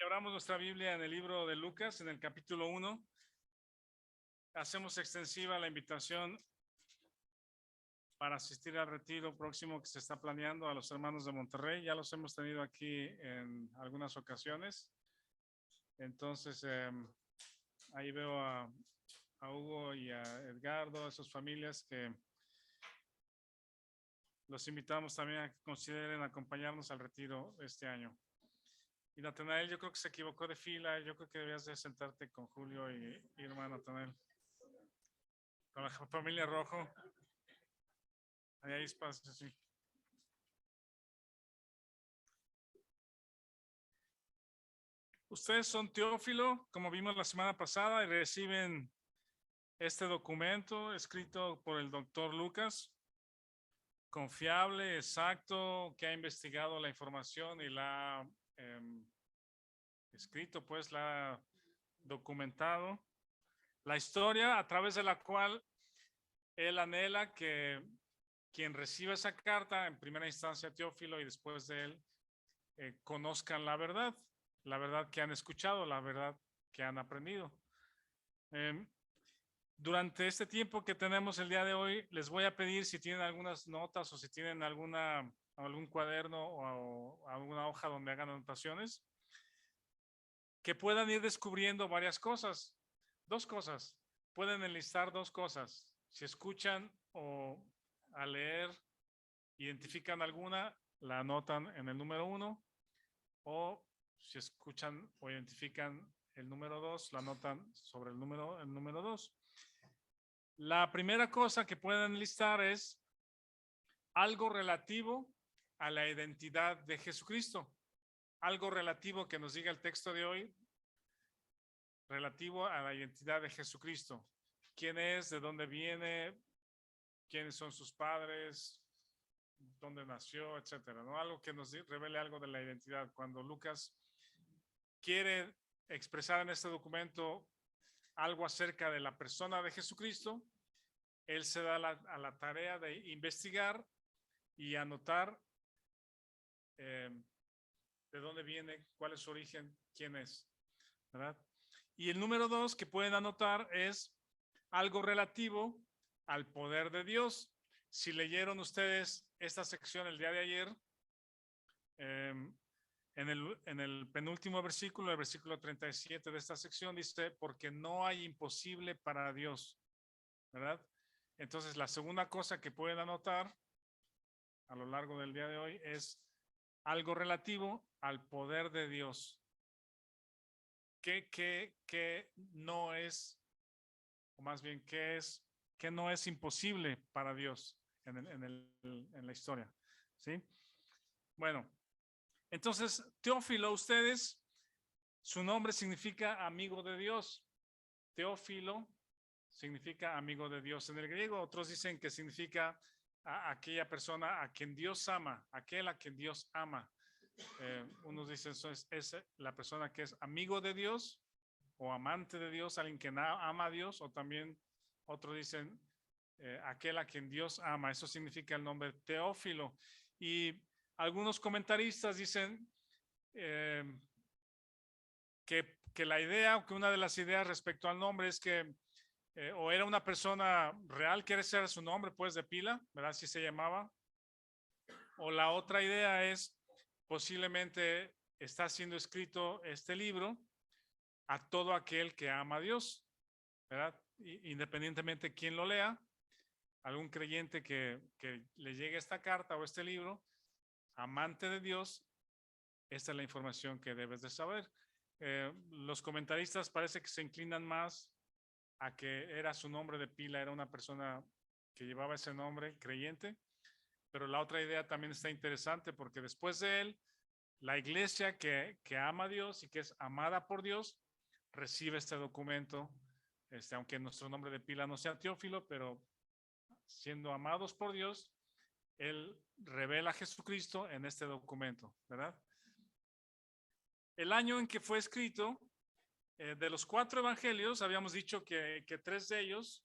Y abramos nuestra Biblia en el libro de Lucas, en el capítulo 1. Hacemos extensiva la invitación para asistir al retiro próximo que se está planeando a los hermanos de Monterrey. Ya los hemos tenido aquí en algunas ocasiones. Entonces, ahí veo a Hugo y a Edgardo, a sus familias que los invitamos también a que consideren acompañarnos al retiro este año. Y Natanael, yo creo que se equivocó de fila. Yo creo que debías de sentarte con Julio y hermano Natanael. Con la familia Rojo. Ahí hay espacio, sí. Ustedes son Teófilo, como vimos la semana pasada, y reciben este documento escrito por el doctor Lucas, confiable, exacto, que ha investigado la información y la ha escrito, pues la ha documentado. La historia a través de la cual él anhela que quien reciba esa carta, en primera instancia Teófilo y después de él, conozcan la verdad que han escuchado, la verdad que han aprendido. Durante este tiempo que tenemos el día de hoy, les voy a pedir si tienen algunas notas o si tienen algún cuaderno o alguna hoja donde hagan anotaciones, que puedan ir descubriendo varias cosas. Dos cosas. Pueden enlistar dos cosas. Si escuchan o al leer identifican alguna, la anotan en el número 1, o si escuchan o identifican el número 2, la anotan sobre el número 2. La primera cosa que pueden listar es algo relativo a la identidad de Jesucristo. Algo relativo que nos diga el texto de hoy, relativo a la identidad de Jesucristo. ¿Quién es? ¿De dónde viene? ¿Quiénes son sus padres? ¿Dónde nació? Etcétera, ¿no? Algo que nos revele algo de la identidad. Cuando Lucas quiere expresar en este documento algo acerca de la persona de Jesucristo, él se da a la tarea de investigar y anotar de dónde viene, cuál es su origen, quién es, ¿verdad? Y el número 2 que pueden anotar es algo relativo al poder de Dios. Si leyeron ustedes esta sección el día de ayer, en el penúltimo versículo, el versículo 37 de esta sección, dice, porque no hay imposible para Dios, ¿verdad? Entonces, la segunda cosa que pueden anotar a lo largo del día de hoy es algo relativo al poder de Dios. ¿Qué no es, o más bien, qué no es imposible para Dios en la historia? ¿Sí? Bueno, entonces, Teófilo, ustedes, su nombre significa amigo de Dios. Teófilo significa amigo de Dios en el griego. Otros dicen que significa a aquella persona a quien Dios ama, aquel a quien Dios ama. Unos dicen es la persona que es amigo de Dios o amante de Dios, alguien que ama a Dios, o también otros dicen aquel a quien Dios ama. Eso significa el nombre Teófilo. Y algunos comentaristas dicen que la idea, que una de las ideas respecto al nombre es que o era una persona real, quiere ser su nombre, pues de pila, ¿verdad? Así se llamaba. O la otra idea es, posiblemente está siendo escrito este libro a todo aquel que ama a Dios, ¿verdad? Independientemente de quién lo lea, algún creyente que le llegue esta carta o este libro, amante de Dios, esta es la información que debes de saber. Los comentaristas parece que se inclinan más a que era su nombre de pila, era una persona que llevaba ese nombre, creyente, pero la otra idea también está interesante porque después de él, la iglesia que ama a Dios y que es amada por Dios, recibe este documento, aunque nuestro nombre de pila no sea Teófilo, pero siendo amados por Dios, él revela a Jesucristo en este documento, ¿verdad? El año en que fue escrito, de los 4 evangelios, habíamos dicho que 3 de ellos,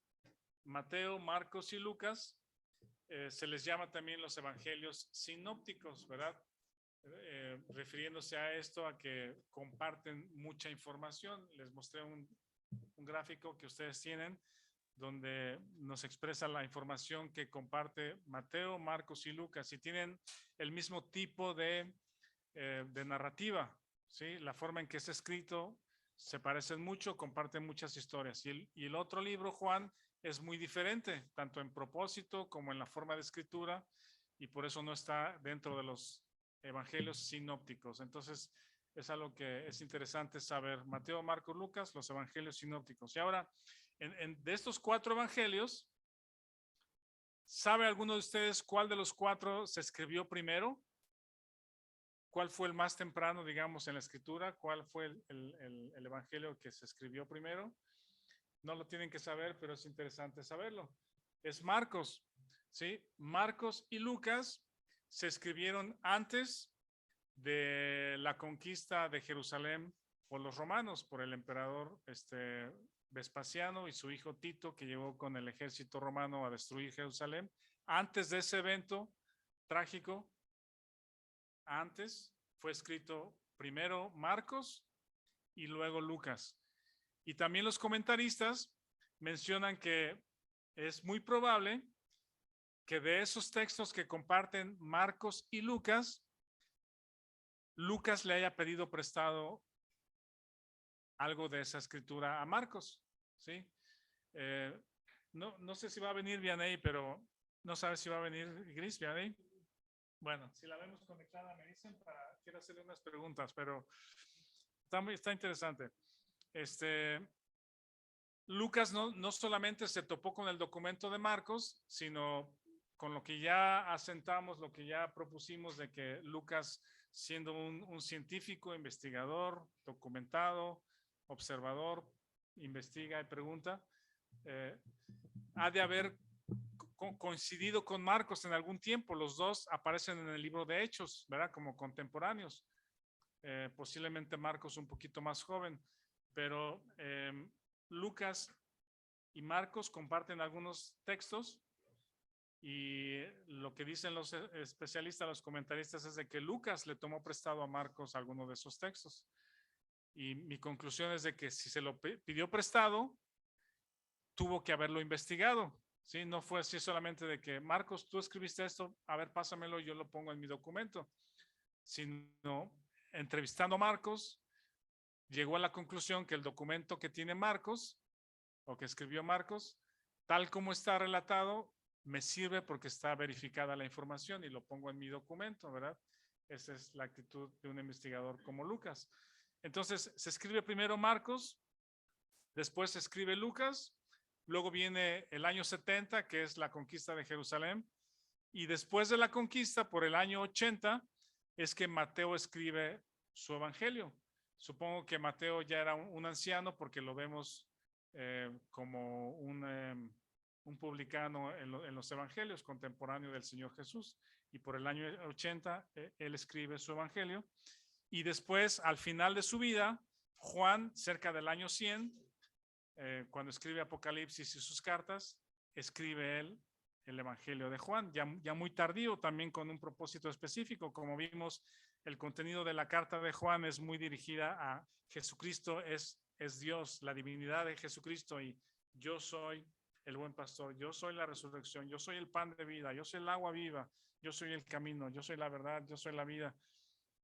Mateo, Marcos y Lucas, se les llama también los evangelios sinópticos, ¿verdad? refiriéndose a esto, a que comparten mucha información. Les mostré un gráfico que ustedes tienen donde nos expresa la información que comparte Mateo, Marcos y Lucas, y tienen el mismo tipo de narrativa, ¿sí? La forma en que es escrito se parecen mucho, comparten muchas historias. Y el otro libro, Juan, es muy diferente, tanto en propósito como en la forma de escritura, y por eso no está dentro de los evangelios sinópticos. Entonces, es algo que es interesante saber. Mateo, Marcos, Lucas, los evangelios sinópticos. Y ahora, de estos 4 evangelios, ¿sabe alguno de ustedes cuál de los 4 se escribió primero? ¿Cuál fue el más temprano, digamos, en la escritura? ¿Cuál fue el evangelio que se escribió primero? No lo tienen que saber, pero es interesante saberlo. Es Marcos, ¿sí? Marcos y Lucas se escribieron antes de la conquista de Jerusalén por los romanos, por el emperador Vespasiano y su hijo Tito, que llegó con el ejército romano a destruir Jerusalén. Antes de ese evento trágico, antes fue escrito primero Marcos y luego Lucas. Y también los comentaristas mencionan que es muy probable que de esos textos que comparten Marcos y Lucas, Lucas le haya pedido prestado algo de esa escritura a Marcos, ¿sí? No sé si va a venir Vianey, pero no sabes si va a venir Gris, Vianey. Bueno, si la vemos conectada me dicen, quiero hacerle unas preguntas, pero está interesante. Lucas no solamente se topó con el documento de Marcos, sino con lo que ya asentamos, lo que ya propusimos de que Lucas, siendo un científico, investigador, documentado, observador, investiga y pregunta, ha de haber coincidido con Marcos en algún tiempo. Los dos aparecen en el libro de Hechos, ¿verdad? Como contemporáneos. Posiblemente Marcos un poquito más joven, pero Lucas y Marcos comparten algunos textos, y lo que dicen los especialistas, los comentaristas, es de que Lucas le tomó prestado a Marcos alguno de esos textos. Y mi conclusión es de que si se lo pidió prestado, tuvo que haberlo investigado, ¿sí? No fue así solamente de que Marcos, tú escribiste esto, a ver, pásamelo, yo lo pongo en mi documento, sino entrevistando a Marcos, llegó a la conclusión que el documento que tiene Marcos, o que escribió Marcos, tal como está relatado, me sirve porque está verificada la información y lo pongo en mi documento, ¿verdad? Esa es la actitud de un investigador como Lucas. Entonces, se escribe primero Marcos, después se escribe Lucas, luego viene el año 70, que es la conquista de Jerusalén, y después de la conquista, por el año 80, es que Mateo escribe su evangelio. Supongo que Mateo ya era un anciano, porque lo vemos como un publicano en los evangelios, contemporáneo del Señor Jesús. Y por el año 80, él escribe su evangelio. Y después, al final de su vida, Juan, cerca del año 100, cuando escribe Apocalipsis y sus cartas, escribe él el Evangelio de Juan, ya muy tardío, también con un propósito específico. Como vimos, el contenido de la carta de Juan es muy dirigida a Jesucristo, es Dios, la divinidad de Jesucristo, y yo soy el buen pastor, yo soy la resurrección, yo soy el pan de vida, yo soy el agua viva, yo soy el camino, yo soy la verdad, yo soy la vida.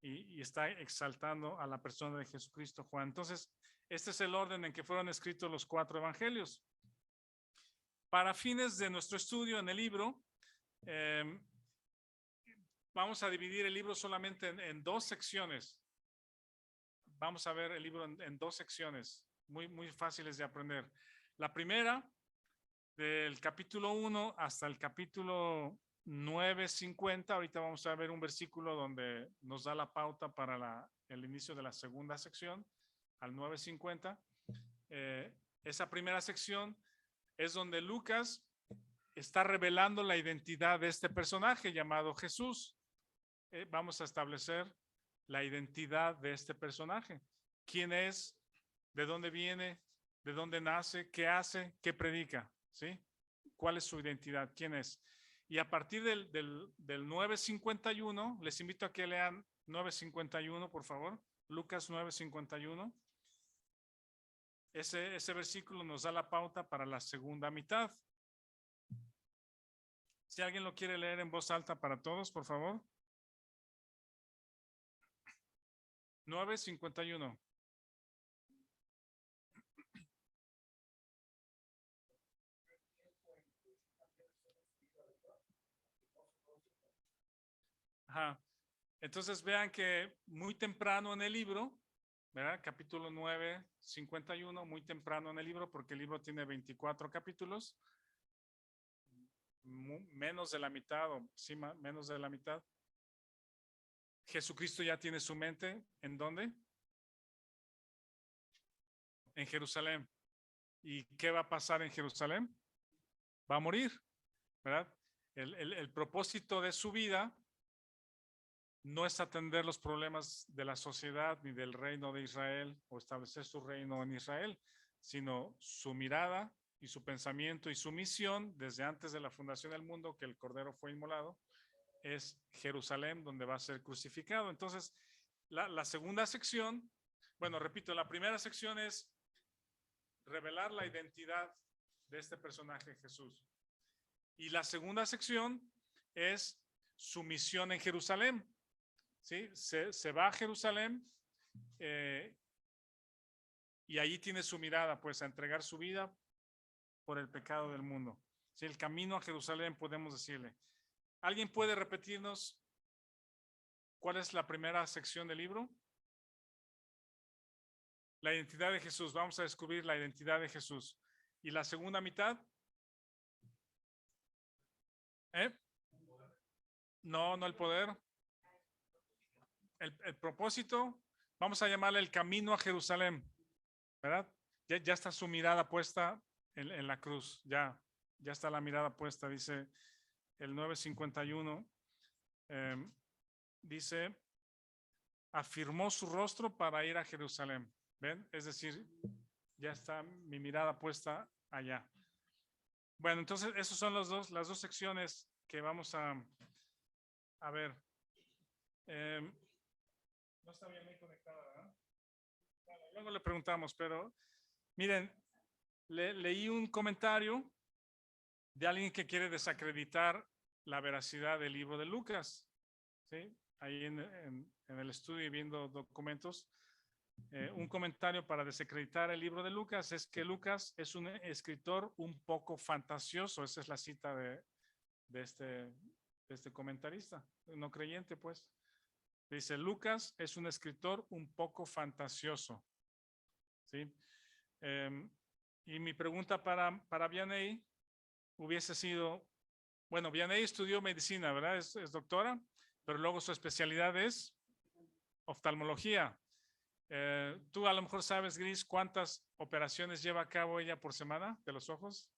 Y está exaltando a la persona de Jesucristo, Juan. Entonces, este es el orden en que fueron escritos los 4 evangelios. Para fines de nuestro estudio en el libro, vamos a dividir el libro solamente en 2 secciones. Vamos a ver el libro en 2 secciones, muy fáciles de aprender. La primera, del capítulo 1 hasta el capítulo 9:50. Ahorita vamos a ver un versículo donde nos da la pauta para el inicio de la segunda sección, al 9:50. Esa primera sección es donde Lucas está revelando la identidad de este personaje llamado Jesús. Vamos a establecer la identidad de este personaje. ¿Quién es? ¿De dónde viene? ¿De dónde nace? ¿Qué hace? ¿Qué predica? ¿Sí? ¿Cuál es su identidad? ¿Quién es? Y a partir del 9:51, les invito a que lean 9:51, por favor. Lucas 9:51. Ese versículo nos da la pauta para la segunda mitad. Si alguien lo quiere leer en voz alta para todos, por favor. 9:51. Ajá. Entonces vean que muy temprano en el libro, ¿verdad? Capítulo 9:51, muy temprano en el libro, porque el libro tiene 24 capítulos, menos de la mitad, o sí, menos de la mitad. Jesucristo ya tiene su mente, ¿en dónde? En Jerusalén. ¿Y qué va a pasar en Jerusalén? Va a morir, ¿verdad? El propósito de su vida no es atender los problemas de la sociedad ni del reino de Israel o establecer su reino en Israel, sino su mirada y su pensamiento y su misión desde antes de la fundación del mundo, que el Cordero fue inmolado, es Jerusalén, donde va a ser crucificado. Entonces, la segunda sección, bueno, repito, la primera sección es revelar la identidad de este personaje Jesús. Y la segunda sección es su misión en Jerusalén. ¿Sí? Se va a Jerusalén y allí tiene su mirada, pues, a entregar su vida por el pecado del mundo. ¿Sí? El camino a Jerusalén, podemos decirle. ¿Alguien puede repetirnos cuál es la primera sección del libro? La identidad de Jesús. Vamos a descubrir la identidad de Jesús. ¿Y la segunda mitad? No, no el poder. El propósito, vamos a llamarle el camino a Jerusalén, ¿verdad? Ya está su mirada puesta en la cruz, ya está la mirada puesta, dice el 9:51, dice, afirmó su rostro para ir a Jerusalén, ¿ven? Es decir, ya está mi mirada puesta allá. Bueno, entonces esos son las dos secciones que vamos a ver. No está bien ahí conectada, ¿verdad? Bueno, luego le preguntamos, pero miren, leí un comentario de alguien que quiere desacreditar la veracidad del libro de Lucas. ¿Sí? Ahí en el estudio y viendo documentos, un comentario para desacreditar el libro de Lucas es que Lucas es un escritor un poco fantasioso. Esa es la cita de este comentarista, no creyente, pues. Dice, Lucas es un escritor un poco fantasioso. ¿Sí? Y mi pregunta para Vianney hubiese sido, bueno, Vianney estudió medicina, ¿verdad? Es doctora, pero luego su especialidad es oftalmología. ¿Tú a lo mejor sabes, Gris, cuántas operaciones lleva a cabo ella por semana de los ojos?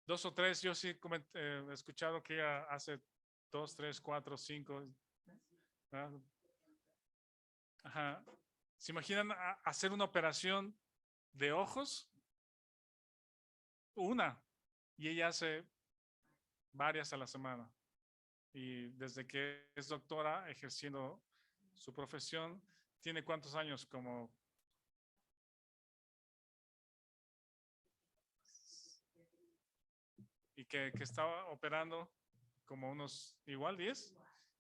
Dos o tres, yo sí he escuchado que ella hace 2, 3, 4, 5. ¿Verdad? Ajá. ¿Se imaginan hacer una operación de ojos? Una. Y ella hace varias a la semana. Y desde que es doctora ejerciendo su profesión, ¿tiene cuántos años? Como y que estaba operando como unos igual 10.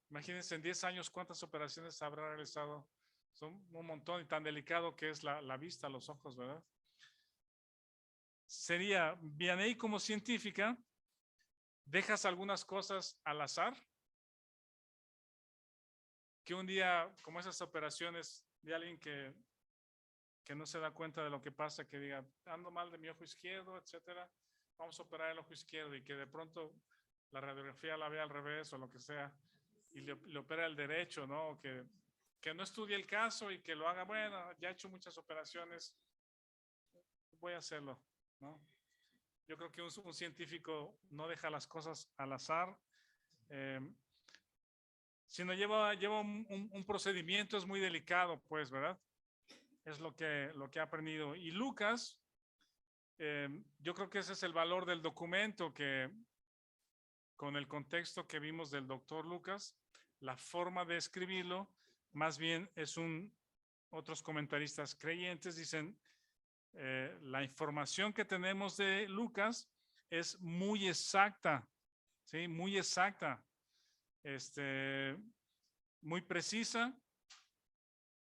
Imagínense en 10 años cuántas operaciones habrá realizado. Son un montón y tan delicado que es la vista, los ojos, ¿verdad? Sería, Vianney como científica, ¿dejas algunas cosas al azar? Que un día, como esas operaciones de alguien que no se da cuenta de lo que pasa, que diga, ando mal de mi ojo izquierdo, etcétera, vamos a operar el ojo izquierdo y que de pronto la radiografía la vea al revés o lo que sea y le opera el derecho, ¿no? Que no estudie el caso y que lo haga, bueno, ya he hecho muchas operaciones, voy a hacerlo, ¿no? Yo creo que un científico no deja las cosas al azar, sino lleva un procedimiento, es muy delicado, pues, ¿verdad? Es lo que ha aprendido. Y Lucas, yo creo que ese es el valor del documento, que con el contexto que vimos del doctor Lucas, la forma de escribirlo, más bien es otros comentaristas creyentes dicen, la información que tenemos de Lucas es muy exacta, ¿sí? Muy exacta, muy precisa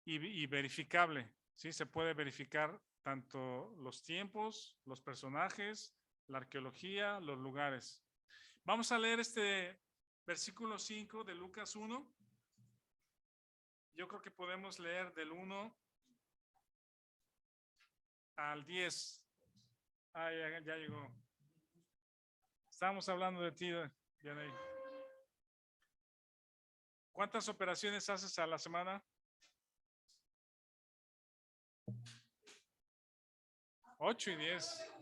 y verificable, ¿sí? Se puede verificar tanto los tiempos, los personajes, la arqueología, los lugares. Vamos a leer este versículo 5 de Lucas 1. Yo creo que podemos leer del 1 al 10. Ah, ya llegó. Estábamos hablando de ti, Yanei. ¿Cuántas operaciones haces a la semana? 8 y 10.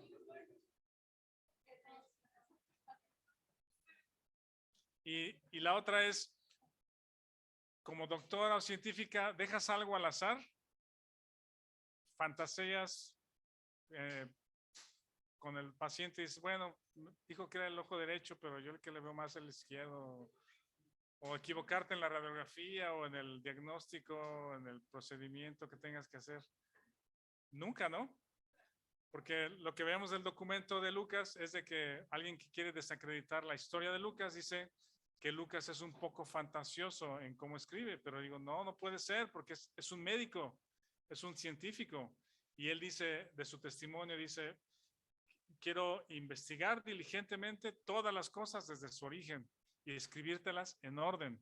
Y la otra es, como doctora o científica, ¿dejas algo al azar? Fantasías con el paciente, dices, bueno, dijo que era el ojo derecho, pero yo el que le veo más el izquierdo. O equivocarte en la radiografía o en el diagnóstico, en el procedimiento que tengas que hacer. Nunca, ¿no? Porque lo que vemos del documento de Lucas es de que alguien que quiere desacreditar la historia de Lucas dice que Lucas es un poco fantasioso en cómo escribe, pero digo, no puede ser porque es un médico, es un científico. Y él dice, de su testimonio, dice, quiero investigar diligentemente todas las cosas desde su origen y escribírtelas en orden.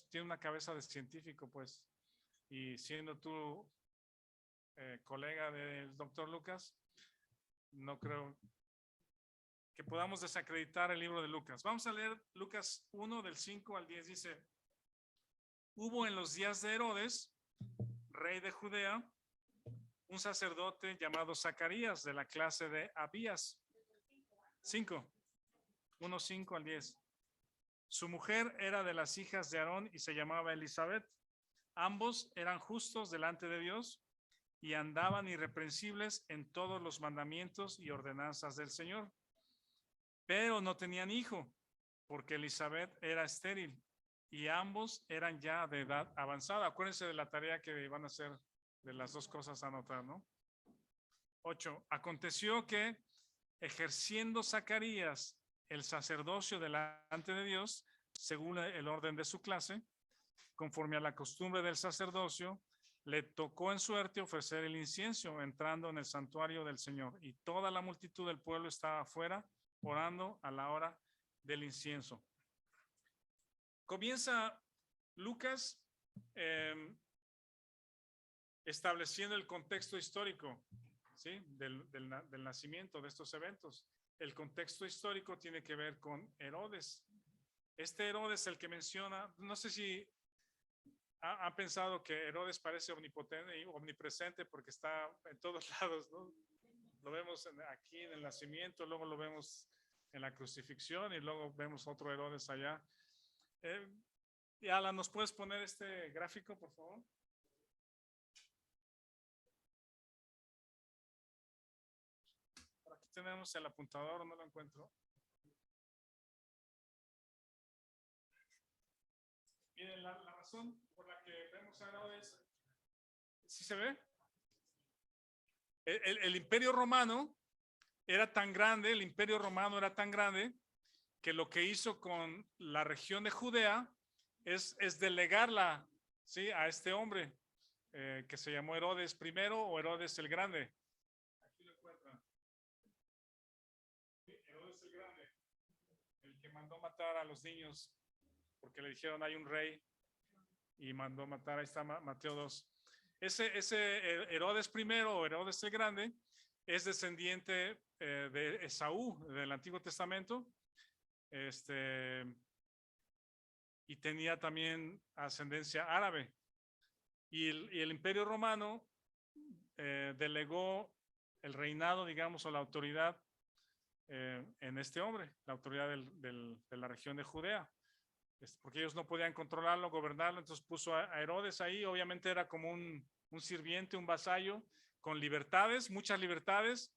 Tiene una cabeza de científico, pues. Y siendo tú colega del doctor Lucas, no creo que podamos desacreditar el libro de Lucas. Vamos a leer Lucas 1 del 5 al 10. Dice, hubo en los días de Herodes, rey de Judea, un sacerdote llamado Zacarías de la clase de Abías. 5, 1, 5 al 10. Su mujer era de las hijas de Aarón y se llamaba Elizabeth. Ambos eran justos delante de Dios y andaban irreprensibles en todos los mandamientos y ordenanzas del Señor. Pero no tenían hijo, porque Elizabeth era estéril y ambos eran ya de edad avanzada. Acuérdense de la tarea que van a hacer de las dos cosas a anotar, ¿no? 8. Aconteció que, ejerciendo Zacarías el sacerdocio delante de Dios, según el orden de su clase, conforme a la costumbre del sacerdocio, le tocó en suerte ofrecer el incienso entrando en el santuario del Señor. Y toda la multitud del pueblo estaba afuera orando a la hora del incienso. Comienza Lucas estableciendo el contexto histórico, ¿sí? del nacimiento de estos eventos. El contexto histórico tiene que ver con Herodes. Este Herodes, el que menciona, no sé si han pensado que Herodes parece omnipotente y omnipresente porque está en todos lados, ¿no? Lo vemos aquí en el nacimiento, luego lo vemos en la crucifixión y luego vemos otro Herodes allá. Y Alan, ¿nos puedes poner este gráfico, por favor? Por aquí tenemos el apuntador, no lo encuentro. Miren, la razón por la que vemos a Herodes, ¿sí se ve? El imperio romano era tan grande, el imperio romano era tan grande que lo que hizo con la región de Judea es delegarla, ¿sí? A este hombre que se llamó Herodes I o Herodes el Grande. Aquí lo encuentran. Herodes el Grande, el que mandó matar a los niños porque le dijeron hay un rey y mandó matar, ahí está Mateo 2. Ese Herodes I o Herodes el Grande es descendiente de Esaú del Antiguo Testamento, y tenía también ascendencia árabe. Y el Imperio Romano delegó el reinado, digamos, o la autoridad en este hombre, la autoridad de la región de Judea, porque ellos no podían controlarlo, gobernarlo, entonces puso a Herodes ahí. Obviamente era como un sirviente, un vasallo, con libertades, muchas libertades,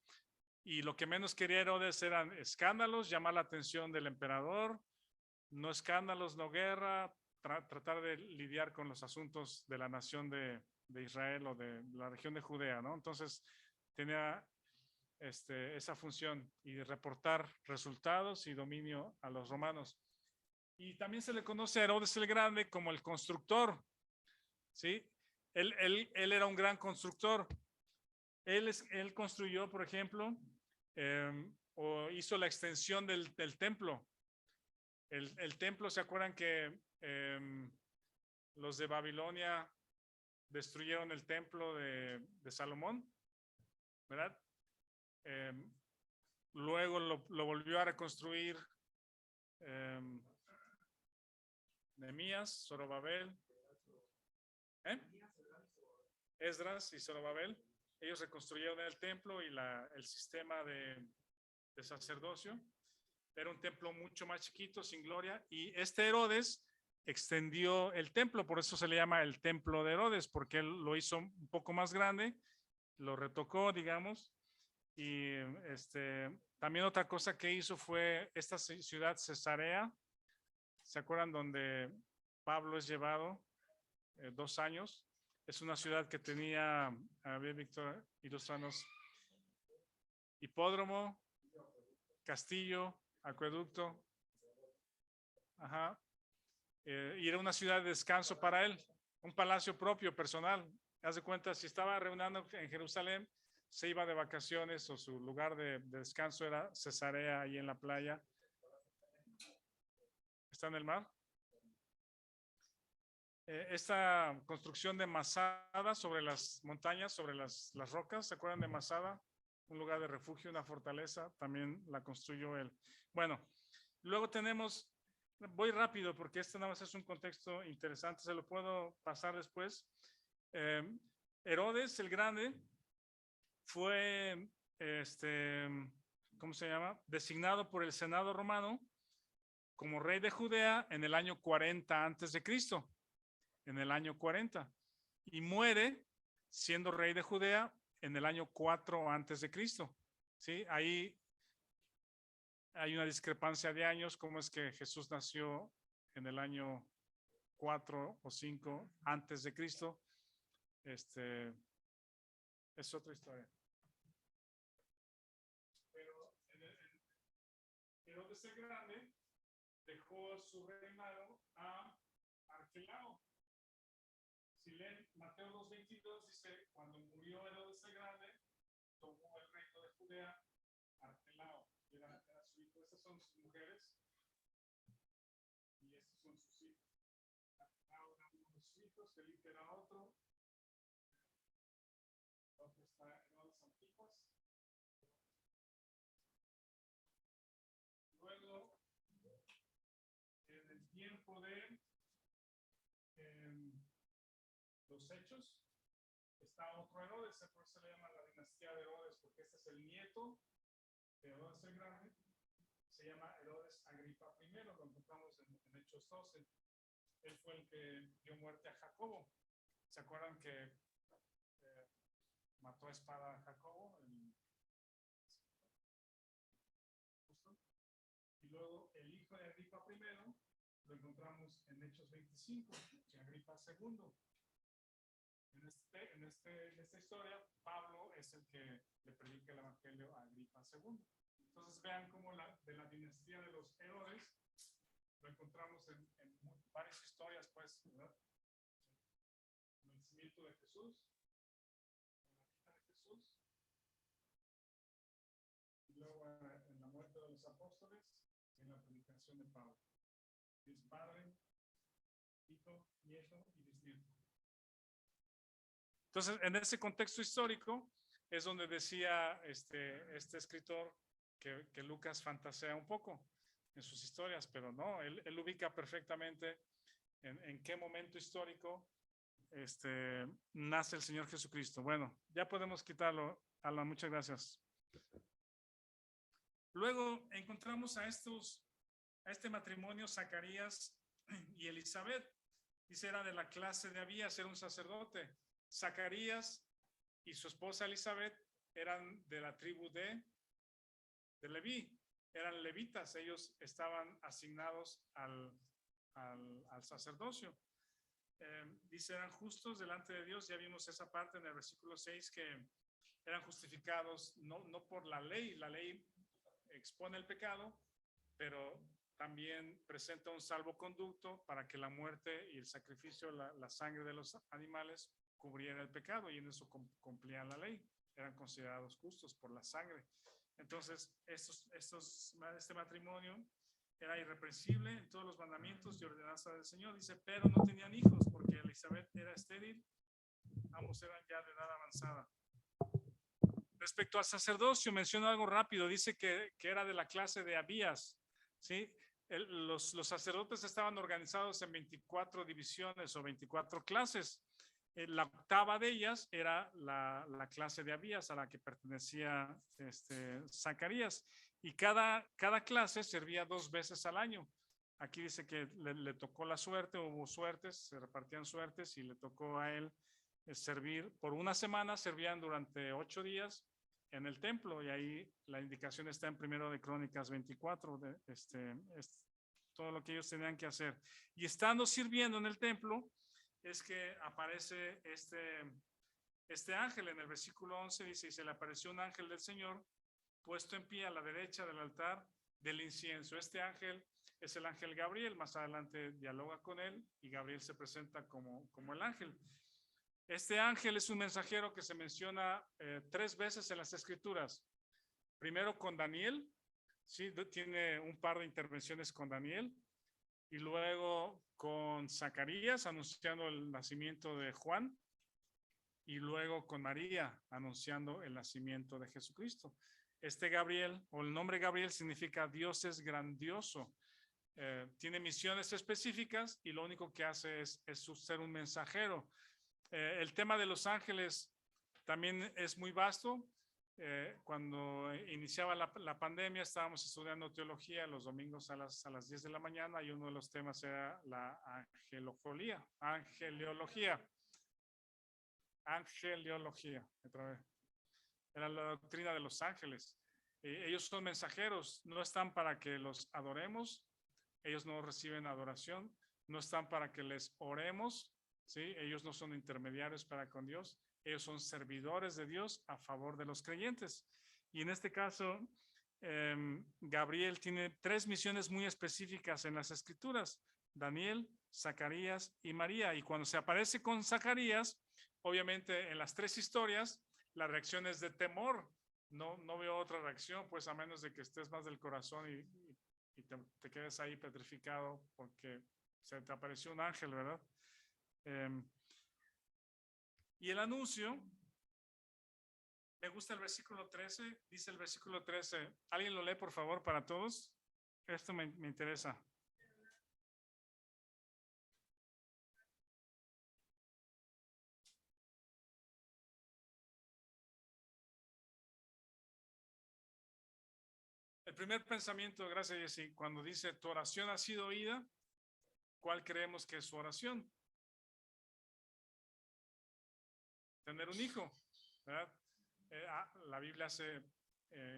Y lo que menos quería Herodes eran escándalos, llamar la atención del emperador, no escándalos, no guerra, tratar de lidiar con los asuntos de la nación de Israel o de la región de Judea, ¿no? Entonces tenía esa función y reportar resultados y dominio a los romanos. Y también se le conoce a Herodes el Grande como el constructor, ¿sí? Él era un gran constructor. Él construyó, por ejemplo, o hizo la extensión del templo. El templo, ¿se acuerdan que los de Babilonia destruyeron el templo de Salomón? ¿Verdad? Luego lo volvió a reconstruir Nehemías, Zorobabel, Esdras y Zorobabel. Ellos reconstruyeron el templo y el sistema de sacerdocio. Era un templo mucho más chiquito, sin gloria, y Herodes extendió el templo, por eso se le llama el templo de Herodes, porque él lo hizo un poco más grande, lo retocó, digamos, y también otra cosa que hizo fue esta ciudad Cesarea, ¿se acuerdan? Donde Pablo es llevado 2 años. Es una ciudad que tenía, a ver, Víctor, ilustranos, hipódromo, castillo, acueducto. Ajá. Y era una ciudad de descanso para él, un palacio propio, personal. Haz de cuenta, si estaba reuniendo en Jerusalén, se iba de vacaciones o su lugar de descanso era Cesarea, ahí en la playa. ¿Está en el mar? Esta construcción de Masada sobre las montañas, sobre las rocas, ¿se acuerdan de Masada? Un lugar de refugio, una fortaleza, también la construyó él. Bueno, luego tenemos, voy rápido porque este nada más es un contexto interesante, se lo puedo pasar después. Herodes el Grande fue, ¿cómo se llama? Designado por el Senado romano como rey de Judea en el año 40 antes de Cristo. En el año 40 y muere siendo rey de Judea en el año 4 antes de Cristo. ¿Sí? Ahí hay una discrepancia de años, cómo es que Jesús nació en el año 4 o 5 antes de Cristo. Es otra historia. Pero Herodes el Grande dejó su reinado a Arquelao. Si leen Mateo 2:22, dice, cuando murió Herodes el Grande, tomó el reino de Judea Arquelao, era su hijo. Estas son sus mujeres y estos son sus hijos. Arquelao era uno de sus hijos, Felipe era otro. Otro está Herodes Antipas. Luego, en el tiempo de los Hechos, está otro Herodes, por eso se le llama la dinastía de Herodes, porque este es el nieto de Herodes el Grande, se llama Herodes Agripa I, lo encontramos en Hechos 12. Él fue el que dio muerte a Jacobo. ¿Se acuerdan que mató a espada a Jacobo? Y luego el hijo de Agripa I lo encontramos en Hechos 25, que Agripa II. En esta historia, Pablo es el que le predica el evangelio a Agripa II. Entonces vean cómo de la dinastía de los Herodes lo encontramos en varias historias, pues, ¿verdad? En el nacimiento de Jesús, en la vida de Jesús, y luego en la muerte de los apóstoles y en la predicación de Pablo. Es padre, hijo, nieto y bisnieto. Entonces, en ese contexto histórico es donde decía este escritor que Lucas fantasea un poco en sus historias, pero no, él ubica perfectamente en qué momento histórico nace el Señor Jesucristo. Bueno, ya podemos quitarlo. Alma, muchas gracias. Luego encontramos a este matrimonio, Zacarías y Elizabeth. Dice, era de la clase de Abías, era un sacerdote. Zacarías y su esposa Elizabeth eran de la tribu de de Leví. Eran levitas, ellos estaban asignados al sacerdocio. Dice, eran justos delante de Dios. Ya vimos esa parte en el versículo 6, que eran justificados no por la ley expone el pecado, pero también presenta un salvoconducto para que la muerte y el sacrificio, la sangre de los animales cubriera el pecado, y en eso cumplían la ley, eran considerados justos por la sangre. Entonces, este matrimonio era irreprensible en todos los mandamientos y ordenanzas del Señor. Dice, pero no tenían hijos porque Elizabeth era estéril, ambos eran ya de edad avanzada. Respecto al sacerdocio, menciona algo rápido, dice que era de la clase de Abías, ¿sí? Los sacerdotes estaban organizados en 24 divisiones o 24 clases. La octava de ellas era la clase de Abías, a la que pertenecía Zacarías, y cada clase servía 2 veces al año. Aquí dice que le tocó la suerte, hubo suertes, se repartían suertes, y le tocó a él servir por una semana. Servían durante 8 días en el templo, y ahí la indicación está en Primero de Crónicas 24, todo lo que ellos tenían que hacer. Y estando sirviendo en el templo, es que aparece este ángel. En el versículo 11 dice, y se le apareció un ángel del Señor puesto en pie a la derecha del altar del incienso. Este ángel es el ángel Gabriel. Más adelante dialoga con él y Gabriel se presenta como el ángel. Este ángel es un mensajero que se menciona 3 veces en las Escrituras. Primero con Daniel, ¿sí? Tiene un par de intervenciones con Daniel, y luego con Zacarías anunciando el nacimiento de Juan, y luego con María anunciando el nacimiento de Jesucristo. Este Gabriel, o el nombre Gabriel, significa Dios es grandioso. Tiene misiones específicas, y lo único que hace es ser un mensajero. El tema de los ángeles también es muy vasto. Cuando iniciaba la pandemia, estábamos estudiando teología los domingos a las 10 de la mañana, y uno de los temas era la angeleología. Otra vez. Era la doctrina de los ángeles. Ellos son mensajeros, no están para que los adoremos, ellos no reciben adoración, no están para que les oremos, ¿sí? Ellos no son intermediarios para con Dios, ellos son servidores de Dios a favor de los creyentes. Y en este caso, Gabriel tiene 3 misiones muy específicas en las Escrituras: Daniel, Zacarías y María. Y cuando se aparece con Zacarías, obviamente en las 3 historias, la reacción es de temor. No veo otra reacción, pues, a menos de que estés más del corazón y te quedes ahí petrificado porque se te apareció un ángel, ¿verdad? Y el anuncio, me gusta el versículo 13, dice el versículo 13, ¿alguien lo lee por favor para todos? Esto me interesa. El primer pensamiento, gracias Jessy, cuando dice tu oración ha sido oída, ¿cuál creemos que es su oración? Tener un hijo, ¿verdad? La Biblia hace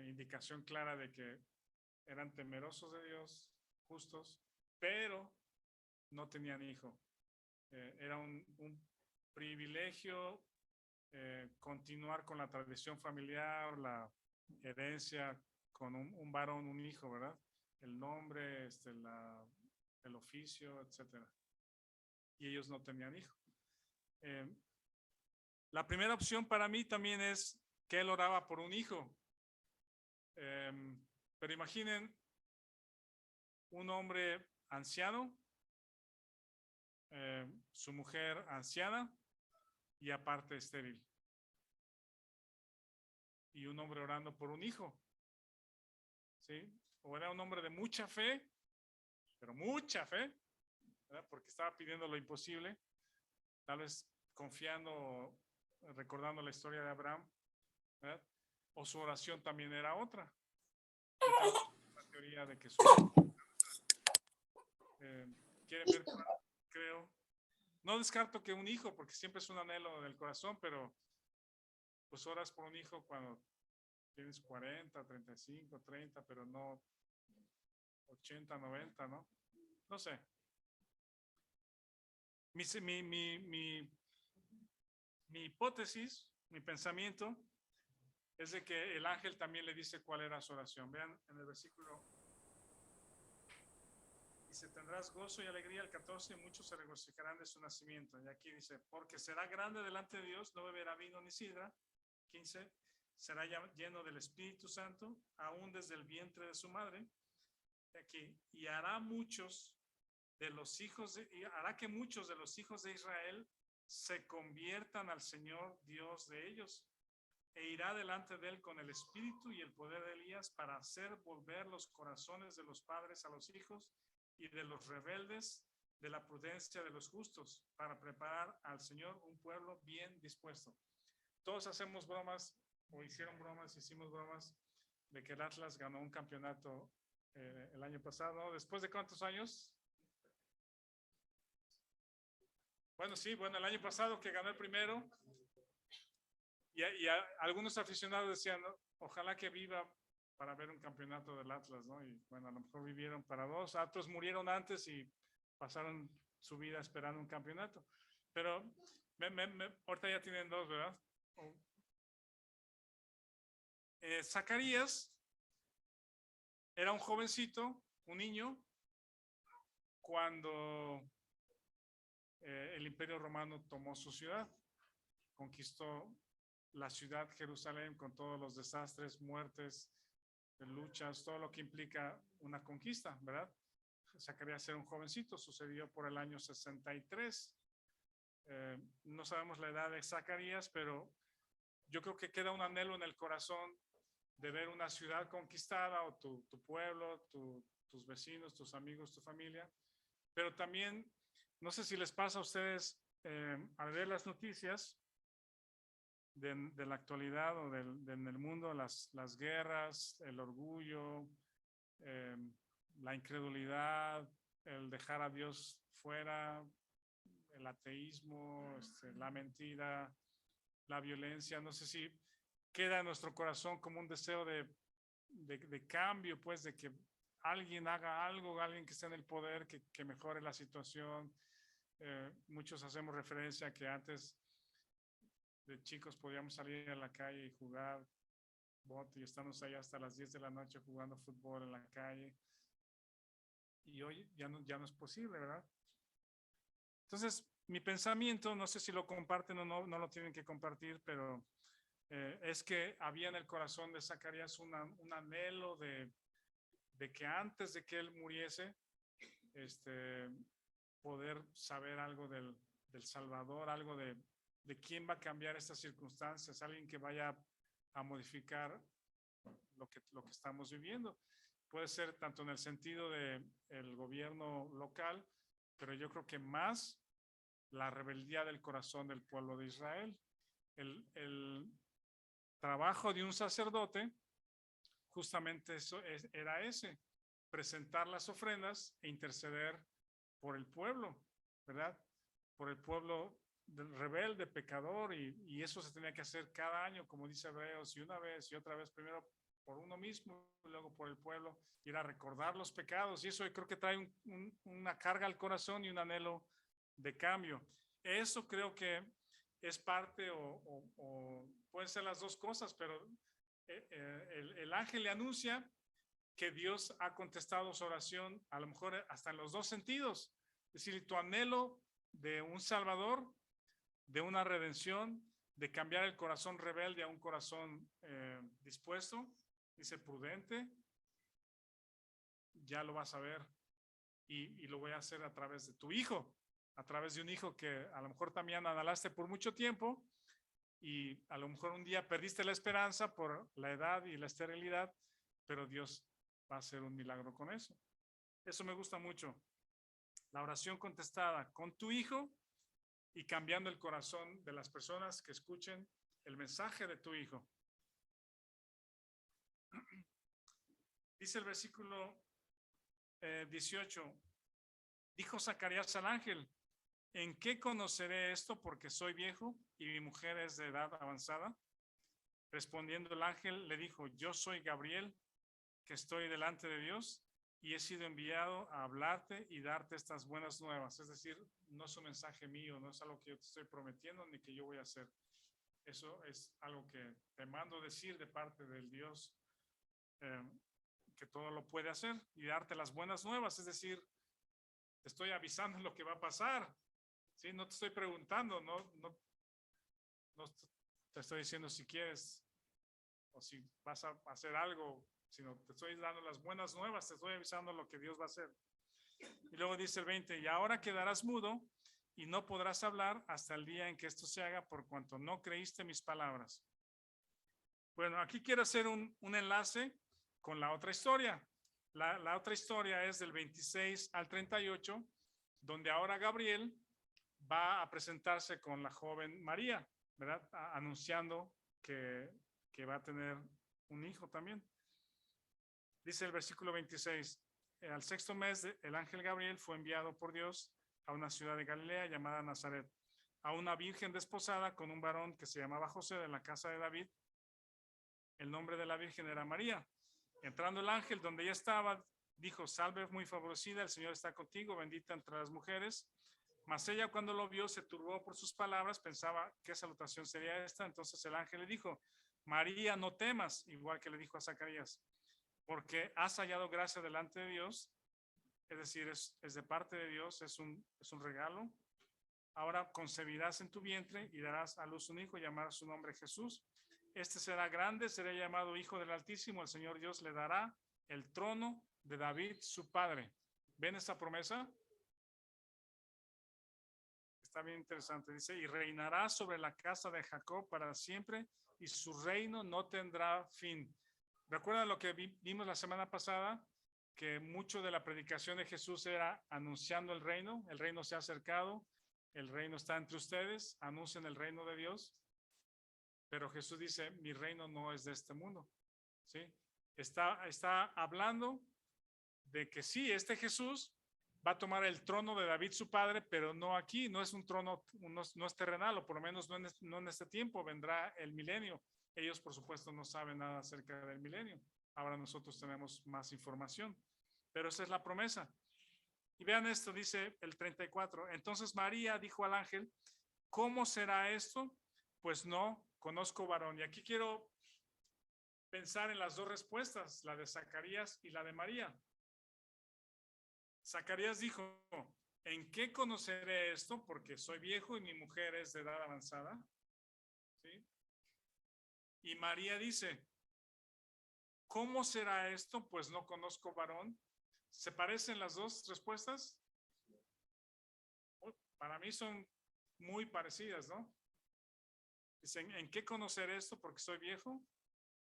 indicación clara de que eran temerosos de Dios, justos, pero no tenían hijo. Era un privilegio continuar con la tradición familiar, la herencia, con un varón, un hijo, ¿verdad? El nombre, el oficio, etcétera. Y ellos no tenían hijo. La primera opción para mí también es que él oraba por un hijo. Pero imaginen un hombre anciano, su mujer anciana y aparte estéril, y un hombre orando por un hijo, ¿sí? O era un hombre de mucha fe, pero mucha fe, ¿verdad? Porque estaba pidiendo lo imposible, tal vez confiando, recordando la historia de Abraham, ¿verdad? O su oración también era otra. La teoría de que su quieren ver, creo. No descarto que un hijo, porque siempre es un anhelo del corazón, pero pues oras por un hijo cuando tienes 40, 35, 30, pero no 80, 90, ¿no? No sé. Mi hipótesis, mi pensamiento, es de que el ángel también le dice cuál era su oración. Vean en el versículo. Dice, tendrás gozo y alegría el 14, y muchos se regocijarán de su nacimiento. Y aquí dice, porque será grande delante de Dios, no beberá vino ni sidra. 15, será lleno del Espíritu Santo, aún desde el vientre de su madre. Aquí, y hará hará que muchos de los hijos de Israel se conviertan al Señor Dios de ellos, e irá delante de él con el espíritu y el poder de Elías para hacer volver los corazones de los padres a los hijos y de los rebeldes de la prudencia de los justos, para preparar al Señor un pueblo bien dispuesto. Todos hacemos bromas, o hicimos bromas de que el Atlas ganó un campeonato el año pasado. ¿Después de cuántos años? Bueno, sí, el año pasado que ganó el primero. Y algunos aficionados decían, ¿no? Ojalá que viva para ver un campeonato del Atlas, ¿no? Y bueno, a lo mejor vivieron para dos, otros murieron antes y pasaron su vida esperando un campeonato. Pero ahorita ya tienen dos, ¿verdad? Zacarías era un jovencito, un niño, cuando el Imperio Romano tomó su ciudad, conquistó la ciudad Jerusalén con todos los desastres, muertes, luchas, todo lo que implica una conquista, ¿verdad? Zacarías era un jovencito, sucedió por el año 63. No sabemos la edad de Zacarías, pero yo creo que queda un anhelo en el corazón de ver una ciudad conquistada, o tu pueblo, tus vecinos, tus amigos, tu familia. Pero también, no sé si les pasa a ustedes al ver las noticias de la actualidad o en el mundo, las guerras, el orgullo, la incredulidad, el dejar a Dios fuera, el ateísmo, la mentira, la violencia. No sé si queda en nuestro corazón como un deseo de cambio, pues, de que alguien haga algo, alguien que esté en el poder, que mejore la situación. Muchos hacemos referencia a que antes de chicos podíamos salir a la calle y jugar bote, y estamos ahí hasta las 10 de la noche jugando fútbol en la calle. Y hoy ya no es posible, ¿verdad? Entonces, mi pensamiento, no sé si lo comparten o no lo tienen que compartir, pero es que había en el corazón de Zacarías un anhelo de que antes de que él muriese, poder saber algo del Salvador, algo de quién va a cambiar estas circunstancias, alguien que vaya a modificar lo que estamos viviendo. Puede ser tanto en el sentido del gobierno local, pero yo creo que más la rebeldía del corazón del pueblo de Israel. El trabajo de un sacerdote justamente eso era ese, presentar las ofrendas e interceder por el pueblo, ¿verdad? Por el pueblo rebelde, pecador, y eso se tenía que hacer cada año, como dice Hebreos, y una vez y otra vez, primero por uno mismo, luego por el pueblo, ir a recordar los pecados, y eso yo creo que trae una carga al corazón y un anhelo de cambio. Eso creo que es parte o pueden ser las dos cosas, pero el ángel le anuncia que Dios ha contestado su oración, a lo mejor hasta en los dos sentidos. Es decir, tu anhelo de un Salvador, de una redención, de cambiar el corazón rebelde a un corazón dispuesto, dice prudente, ya lo vas a ver, y lo voy a hacer a través de tu hijo, a través de un hijo que a lo mejor también anhelaste por mucho tiempo, y a lo mejor un día perdiste la esperanza por la edad y la esterilidad, pero Dios va a hacer un milagro con eso. Eso me gusta mucho. La oración contestada con tu hijo y cambiando el corazón de las personas que escuchen el mensaje de tu hijo. Dice el versículo 18, dijo Zacarías al ángel, ¿en qué conoceré esto? Porque soy viejo y mi mujer es de edad avanzada. Respondiendo el ángel le dijo, yo soy Gabriel, que estoy delante de Dios y he sido enviado a hablarte y darte estas buenas nuevas. Es decir, no es un mensaje mío, no es algo que yo te estoy prometiendo ni que yo voy a hacer. Eso es algo que te mando decir de parte del Dios eh, que todo lo puede hacer y darte las buenas nuevas. Es decir, te estoy avisando lo que va a pasar. ¿Sí? No te estoy preguntando, no te estoy diciendo si quieres o si vas a hacer algo, sino te estoy dando las buenas nuevas, te estoy avisando lo que Dios va a hacer. Y luego dice el 20, y ahora quedarás mudo y no podrás hablar hasta el día en que esto se haga por cuanto no creíste mis palabras. Bueno, aquí quiero hacer un enlace con la otra historia. La otra historia es del 26 al 38, donde ahora Gabriel va a presentarse con la joven María, ¿verdad? Anunciando que va a tener un hijo también. Dice el versículo 26, al sexto mes el ángel Gabriel fue enviado por Dios a una ciudad de Galilea llamada Nazaret, a una virgen desposada con un varón que se llamaba José de la casa de David. El nombre de la virgen era María. Entrando el ángel donde ella estaba, dijo, salve muy favorecida, el Señor está contigo, bendita entre las mujeres. Mas ella cuando lo vio se turbó por sus palabras, pensaba qué salutación sería esta. Entonces el ángel le dijo, María, no temas, igual que le dijo a Zacarías, porque has hallado gracia delante de Dios, es decir, es de parte de Dios, es un regalo. Ahora concebirás en tu vientre y darás a luz un hijo y llamarás su nombre Jesús. Este será grande, será llamado Hijo del Altísimo. El Señor Dios le dará el trono de David, su padre. ¿Ven esta promesa? Está bien interesante. Dice, y reinará sobre la casa de Jacob para siempre y su reino no tendrá fin. ¿Recuerdan lo que vimos la semana pasada? Que mucho de la predicación de Jesús era anunciando el reino se ha acercado, el reino está entre ustedes, anuncien el reino de Dios. Pero Jesús dice, mi reino no es de este mundo. ¿Sí? Está hablando de que sí, este Jesús va a tomar el trono de David su padre, pero no aquí, no es un trono, no es terrenal, o por lo menos no en este tiempo, vendrá el milenio. Ellos, por supuesto, no saben nada acerca del milenio. Ahora nosotros tenemos más información, pero esa es la promesa. Y vean esto, dice el 34. Entonces María dijo al ángel, ¿cómo será esto? Pues no conozco varón. Y aquí quiero pensar en las dos respuestas, la de Zacarías y la de María. Zacarías dijo, ¿en qué conoceré esto? Porque soy viejo y mi mujer es de edad avanzada. ¿Sí? Y María dice, ¿cómo será esto? Pues no conozco varón. ¿Se parecen las dos respuestas? Para mí son muy parecidas, ¿no? Dicen, ¿en qué conocer esto? Porque soy viejo.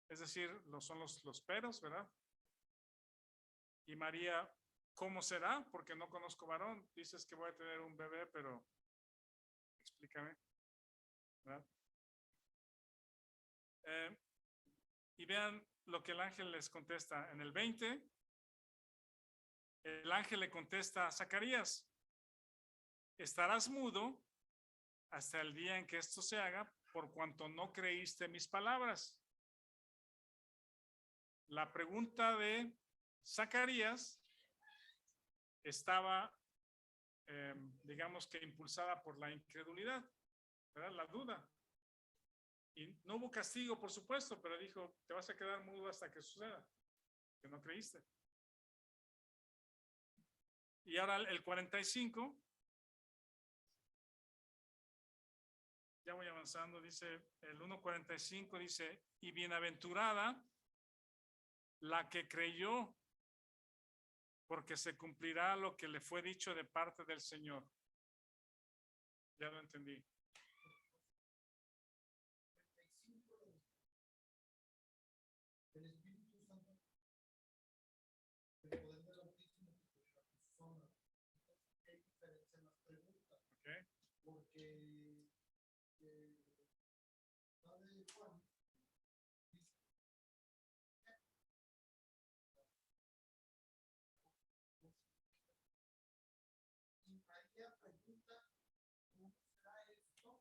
Es decir, son los peros, ¿verdad? Y María, ¿cómo será? Porque no conozco varón. Dices que voy a tener un bebé, pero explícame, ¿verdad? Y vean lo que el ángel les contesta. En el 20, el ángel le contesta a Zacarías, estarás mudo hasta el día en que esto se haga, por cuanto no creíste mis palabras. La pregunta de Zacarías estaba, digamos que impulsada por la incredulidad, ¿verdad? La duda. Y no hubo castigo, por supuesto, pero dijo, te vas a quedar mudo hasta que suceda, que no creíste. Y ahora el 45, ya voy avanzando, dice, el 1:45 dice, y bienaventurada la que creyó, porque se cumplirá lo que le fue dicho de parte del Señor. Ya lo entendí. El Espíritu Santo, el poder del Altísimo que te da persona. Entonces, hay diferencia en las preguntas. Okay. Porque la de Juan dice, y María pregunta, ¿cómo será esto?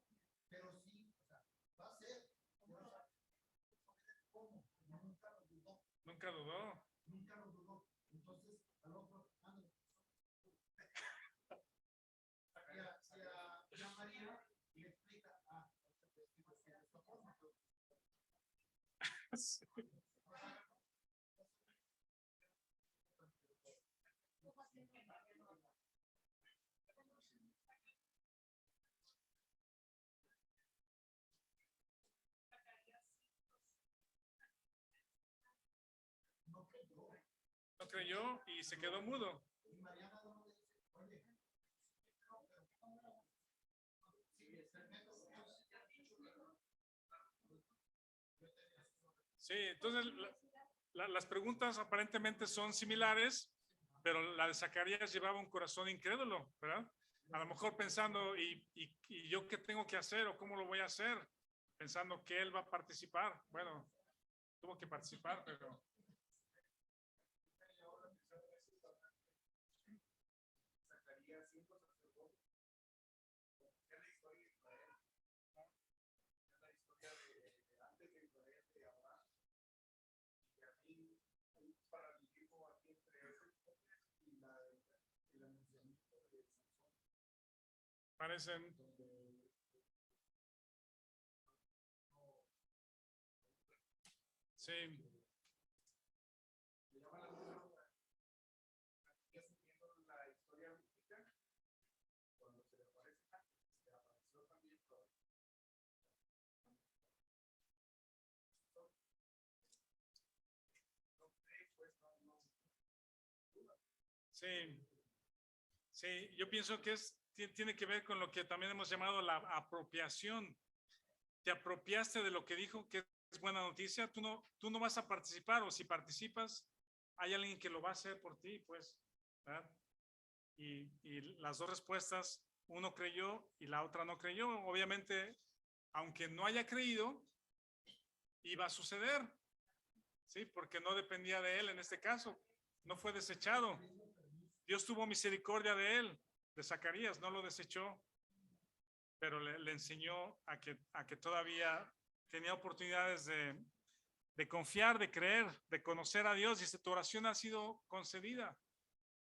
Pero sí, o sea, va a ser. Nunca dudó. Nunca lo dudó. Entonces, al otro, y a María le explica, este vestido es de esta forma. Sí. No creyó. No creyó y se quedó mudo. Y Mariana no le dice, oye, no, pero sí, el método Dios te ha dicho que no. Sí, entonces las preguntas aparentemente son similares, pero la de Zacarías llevaba un corazón incrédulo, ¿verdad? A lo mejor pensando, ¿y yo qué tengo que hacer o cómo lo voy a hacer? Pensando que él va a participar. Bueno, tuvo que participar, pero... Zacarías siendo sacerdote, es la historia de Israel, es la historia de antes de Israel, de Abraham, y aquí hay un paralelismo aquí entre ese y el anunciamiento de Sansón. Parecen, sí, Me llama la atención aquí asumiendo la historia bíblica, cuando se le aparece, se le apareció también sí, sí, yo pienso que tiene que ver con lo que también hemos llamado la apropiación. Te apropiaste de lo que dijo que es buena noticia, tú no vas a participar, o si participas, hay alguien que lo va a hacer por ti, pues, ¿verdad? Y las dos respuestas, uno creyó y la otra no creyó. Obviamente, aunque no haya creído, iba a suceder, ¿sí? Porque no dependía de él en este caso, no fue desechado. Dios tuvo misericordia de él, de Zacarías, no lo desechó, pero le enseñó a que todavía tenía oportunidades de confiar, de creer, de conocer a Dios. Dice, tu oración ha sido concedida.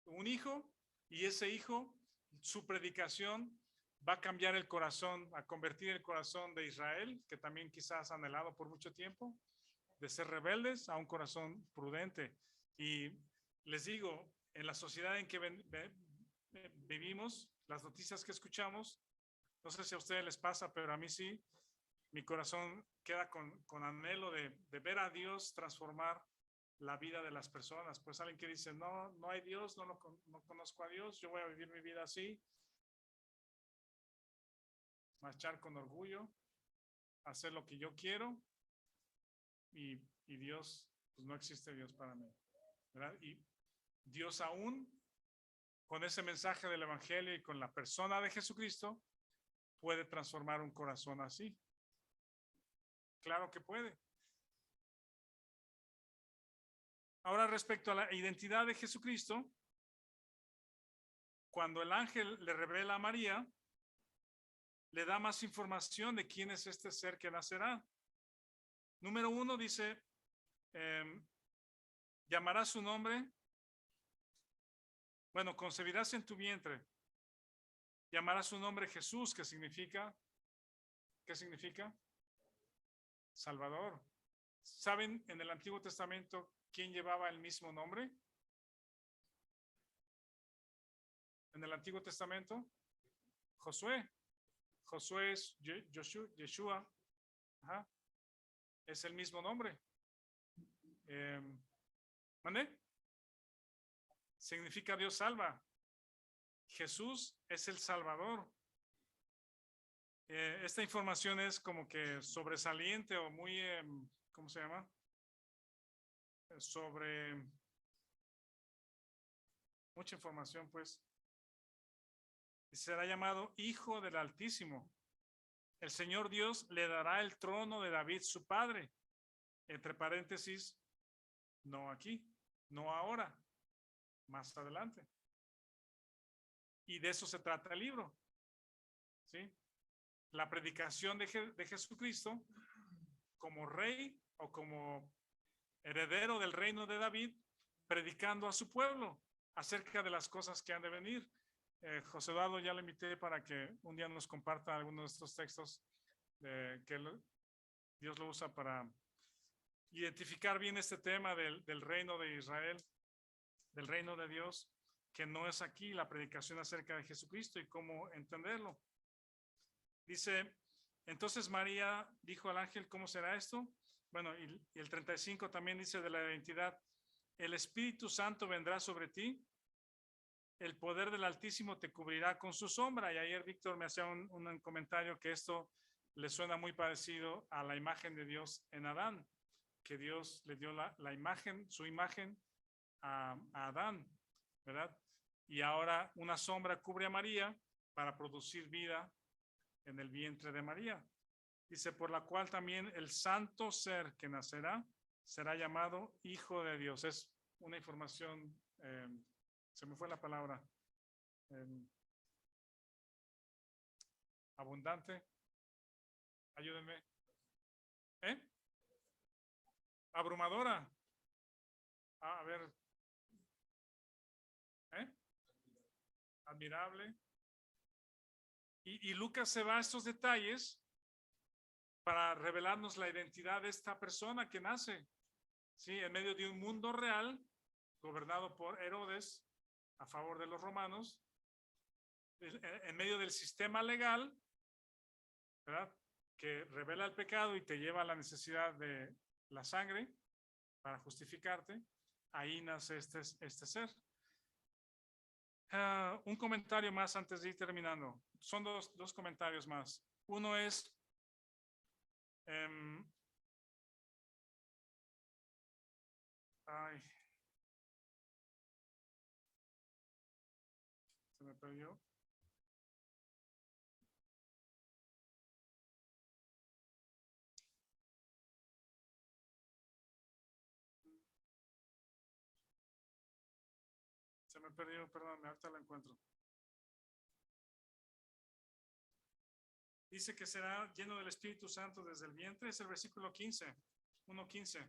Un hijo, y ese hijo, su predicación va a cambiar el corazón, a convertir el corazón de Israel, que también quizás anhelado por mucho tiempo, de ser rebeldes a un corazón prudente. Y les digo, en la sociedad en que vivimos, las noticias que escuchamos, no sé si a ustedes les pasa, pero a mí sí, mi corazón queda con anhelo de ver a Dios transformar la vida de las personas. Pues alguien que dice, no, no hay Dios, no conozco a Dios, yo voy a vivir mi vida así, marchar con orgullo, hacer lo que yo quiero, y Dios, pues no existe Dios para mí, ¿verdad? Y Dios aún, con ese mensaje del Evangelio y con la persona de Jesucristo, puede transformar un corazón así. Claro que puede. Ahora, respecto a la identidad de Jesucristo, cuando el ángel le revela a María, le da más información de quién es este ser que nacerá. Número 1 dice, llamará su nombre, bueno, concebirás en tu vientre, llamará su nombre Jesús, que significa, ¿qué significa? Salvador. ¿Saben en el Antiguo Testamento quién llevaba el mismo nombre? En el Antiguo Testamento, Josué. Josué es Yeshua. Ajá. Es el mismo nombre. ¿Mande? Significa Dios salva. Jesús es el Salvador. Esta información es como que sobresaliente o muy, ¿cómo se llama? Sobre mucha información, pues. Será llamado Hijo del Altísimo. El Señor Dios le dará el trono de David, su padre. Entre paréntesis, no aquí, no ahora, más adelante. Y de eso se trata el libro, ¿sí? La predicación de Jesucristo como rey o como heredero del reino de David, predicando a su pueblo acerca de las cosas que han de venir. José Eduardo ya le invité para que un día nos comparta algunos de estos textos que Dios lo usa para identificar bien este tema del reino de Israel, del reino de Dios, que no es aquí la predicación acerca de Jesucristo y cómo entenderlo. Dice, entonces María dijo al ángel, ¿cómo será esto? Bueno, y el 35 también dice de la identidad, el Espíritu Santo vendrá sobre ti, el poder del Altísimo te cubrirá con su sombra. Y ayer Víctor me hacía un comentario que esto le suena muy parecido a la imagen de Dios en Adán, que Dios le dio la imagen, su imagen a Adán, ¿verdad? Y ahora una sombra cubre a María para producir vida en el vientre de María. Dice, por la cual también el santo ser que nacerá será llamado Hijo de Dios. Es una información, se me fue la palabra, abundante. Ayúdenme. Abrumadora. A ver. Admirable. Y Lucas se va a estos detalles para revelarnos la identidad de esta persona que nace, ¿sí? En medio de un mundo real gobernado por Herodes a favor de los romanos, en medio del sistema legal, ¿verdad? Que revela el pecado y te lleva a la necesidad de la sangre para justificarte. Ahí nace este ser. Un comentario más antes de ir terminando. Son dos comentarios más. Uno es, ay, se me perdió. Se me perdió, perdón, ahorita la encuentro. Dice que será lleno del Espíritu Santo desde el vientre, es el versículo 15, 1:15.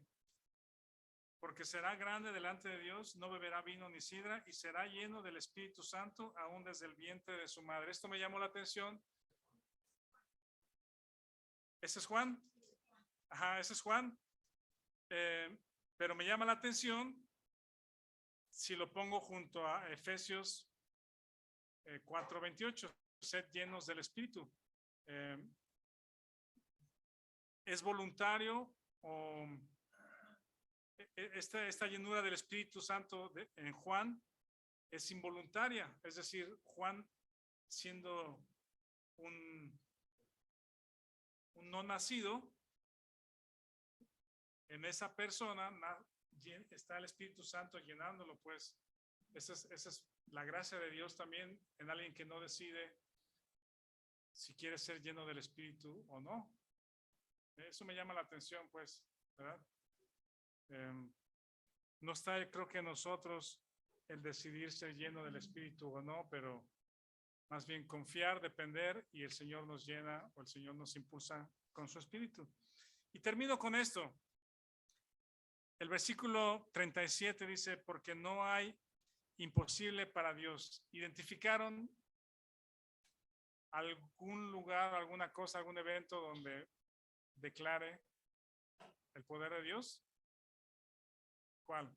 Porque será grande delante de Dios, no beberá vino ni sidra y será lleno del Espíritu Santo aún desde el vientre de su madre. Esto me llamó la atención. ¿Ese es Juan? Ajá, ese es Juan. Pero me llama la atención si lo pongo junto a Efesios 4:28, sed llenos del Espíritu. ¿Es voluntario o esta llenura del Espíritu Santo en Juan es involuntaria? Es decir, Juan siendo un no nacido, en esa persona está el Espíritu Santo llenándolo, pues esa es la gracia de Dios también en alguien que no decide si quiere ser lleno del Espíritu o no. Eso me llama la atención, pues, ¿verdad? No está, creo que nosotros el decidir ser lleno del Espíritu o no, pero más bien confiar, depender y el Señor nos llena o el Señor nos impulsa con su Espíritu. Y termino con esto. El versículo 37 dice, porque no hay imposible para Dios. ¿Identificaron algún lugar, alguna cosa, algún evento donde declare el poder de Dios? ¿Cuál?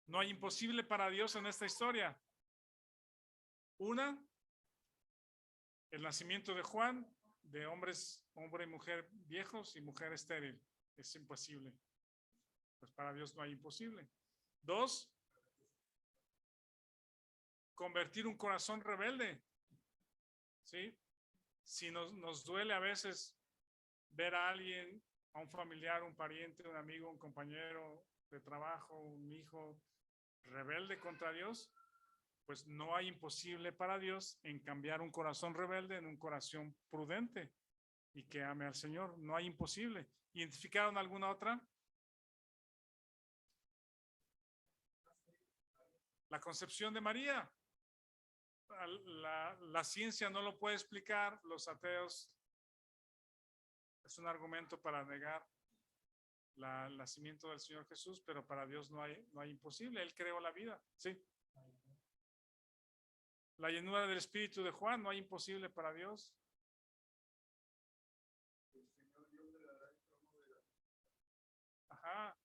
No hay imposible para Dios en esta historia. Una, el nacimiento de Juan, de hombres, hombre y mujer viejos y mujer estéril. Es imposible. Pues para Dios no hay imposible. Dos, convertir un corazón rebelde. ¿Sí? Si nos duele a veces ver a alguien, a un familiar, un pariente, un amigo, un compañero de trabajo, un hijo rebelde contra Dios, pues no hay imposible para Dios en cambiar un corazón rebelde en un corazón prudente y que ame al Señor. No hay imposible. ¿Identificaron alguna otra? La concepción de María. La ciencia no lo puede explicar, los ateos es un argumento para negar el nacimiento del Señor Jesús, pero para Dios no hay imposible. Él creó la vida, ¿sí? La llenura del Espíritu de Juan, no hay imposible para Dios. Ajá.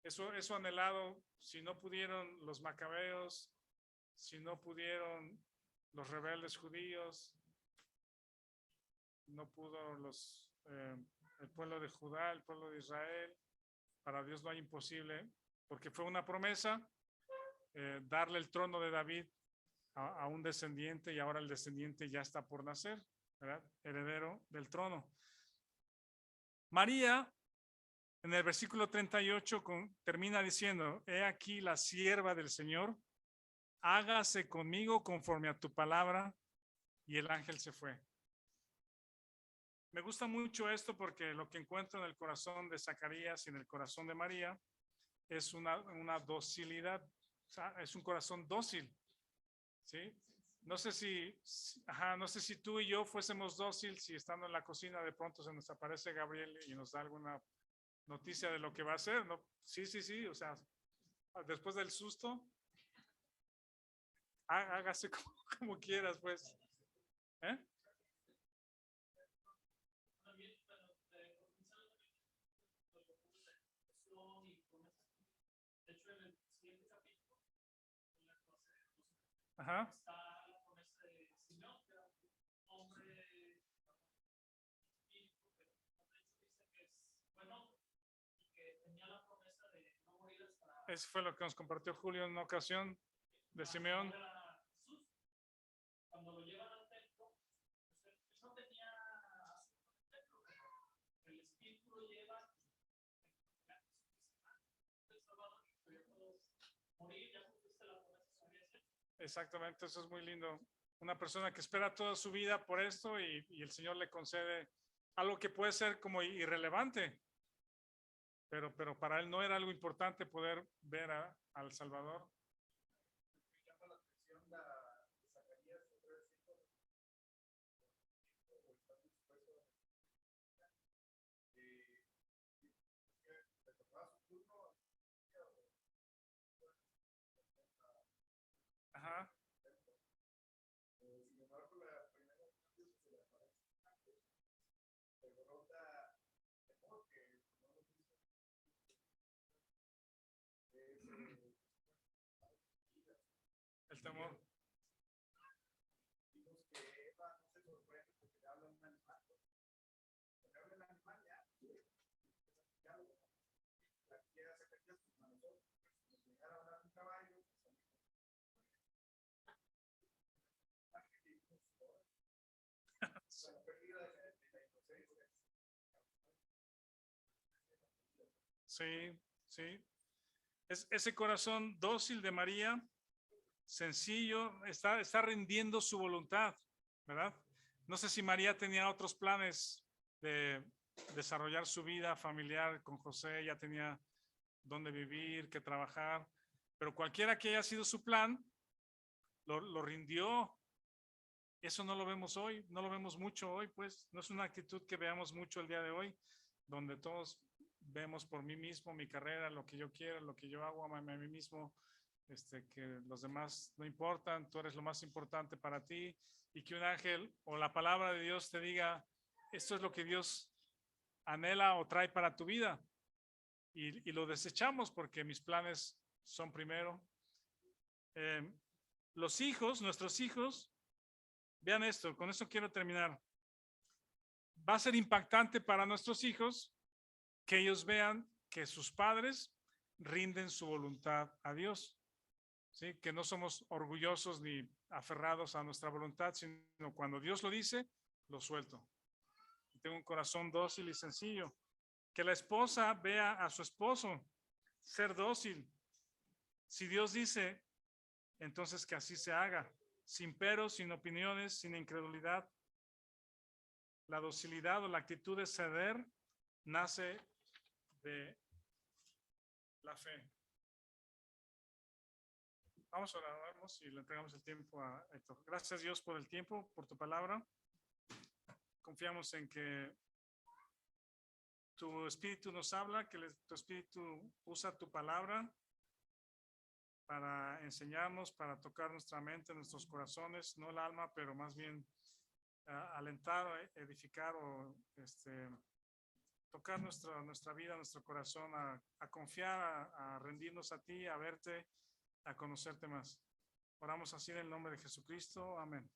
Eso anhelado, si no pudieron los macabeos, si no pudieron los rebeldes judíos, no pudo el pueblo de Judá, el pueblo de Israel, para Dios no hay imposible, porque fue una promesa darle el trono de David a un descendiente y ahora el descendiente ya está por nacer, ¿verdad? Heredero del trono. María, en el versículo 38, termina diciendo, he aquí la sierva del Señor, hágase conmigo conforme a tu palabra, y el ángel se fue. Me gusta mucho esto porque lo que encuentro en el corazón de Zacarías y en el corazón de María es una docilidad, o sea, es un corazón dócil, ¿sí? No sé si tú y yo fuésemos dóciles, si estando en la cocina de pronto se nos aparece Gabriel y nos da alguna noticia de lo que va a hacer, ¿no? Sí, o sea, después del susto, hágase como quieras, pues. ¿Eh? Ajá. Eso fue lo que nos compartió Julio en una ocasión de Simeón. Cuando lo llevan al templo, él no tenía el espíritu lo lleva el Salvador morir, ya cumpliste la promesa. Exactamente, eso es muy lindo. Una persona que espera toda su vida por esto y el Señor le concede algo que puede ser como irrelevante, pero para él no era algo importante poder ver al Salvador. Ajá. Sin embargo, la primera vez se le aparece pero brota temor que no lo dice. El temor. Vimos que Eva no se sorprende porque le habla un animal. Le habla un animal ya. La quiere hacer que sus manos nos llegara a hablar un caballo. Sí. Es ese corazón dócil de María, sencillo, está rindiendo su voluntad, ¿verdad? No sé si María tenía otros planes de desarrollar su vida familiar con José, ya tenía dónde vivir, qué trabajar, pero cualquiera que haya sido su plan, lo rindió. Eso no lo vemos hoy, no lo vemos mucho hoy, pues no es una actitud que veamos mucho el día de hoy, donde todos vemos por mí mismo, mi carrera, lo que yo quiero, lo que yo hago a mí mismo, que los demás no importan, tú eres lo más importante para ti, y que un ángel o la palabra de Dios te diga, esto es lo que Dios anhela o trae para tu vida, y lo desechamos porque mis planes son primero. Los hijos, nuestros hijos, vean esto, con esto quiero terminar. Va a ser impactante para nuestros hijos que ellos vean que sus padres rinden su voluntad a Dios, ¿sí? Que no somos orgullosos ni aferrados a nuestra voluntad, sino cuando Dios lo dice, lo suelto. Tengo un corazón dócil y sencillo. Que la esposa vea a su esposo ser dócil. Si Dios dice, entonces que así se haga, sin peros, sin opiniones, sin incredulidad. La docilidad o la actitud de ceder nace de la fe. Vamos a orarnos y le entregamos el tiempo a Héctor. Gracias Dios por el tiempo, por tu palabra. Confiamos en que tu espíritu nos habla, que tu espíritu usa tu palabra para enseñarnos, para tocar nuestra mente, nuestros corazones, no el alma, pero más bien alentar, edificar o tocar nuestra vida, nuestro corazón, a confiar, a rendirnos a ti, a verte, a conocerte más. Oramos así en el nombre de Jesucristo. Amén.